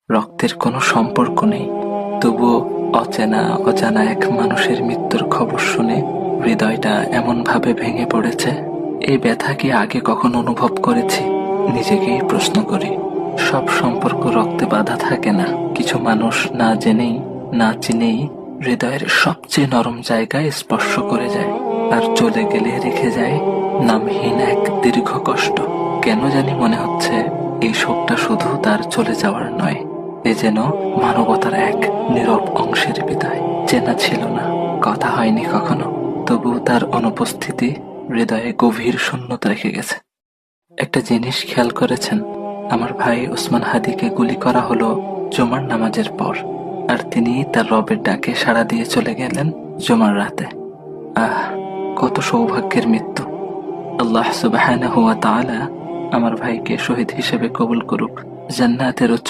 রক্তের কোনো সম্পর্ক নেই, তবুও অচেনা অজানা এক মানুষের মৃত্যুর খবর শুনে হৃদয়টা এমনভাবে ভেঙে পড়েছে। এই ব্যথা কি আগে কখনো অনুভব করেছি? নিজেকেই প্রশ্ন করি। সব সম্পর্ক রক্তে বাঁধা থাকে না। কিছু মানুষ না জেনেই না চিনেই হৃদয়ের সবচেয়ে নরম জায়গায় স্পর্শ করে যায়, আর চলে গেলে রেখে যায় নামহীন এক দীর্ঘ কষ্ট। কেন জানি মনে হচ্ছে এই শোকটা শুধু তার চলে যাওয়ার নয়, এ যেন মানবতার এক নীরব অংশের বিদায়। চেনা ছিল না, কথা হয়নি কখনো, তবু তার অনুপস্থিতি হৃদয়ে গভীর শূন্যতা রেখে গেছে। একটা জিনিস খেয়াল করেছেন? আমার ভাই ওসমান হাদিকে গুলি করা হলো জুমার নামাজের পর, আর তিনি তার রবের ডাকে সাড়া দিয়ে চলে গেলেন জুমার রাতে। আহ, কত সৌভাগ্যের মৃত্যু! আল্লাহ সুবহানাহু ওয়া তাআলা আমার ভাইকে শহীদ হিসেবে কবুল করুক, জান্নাতের উচ্চ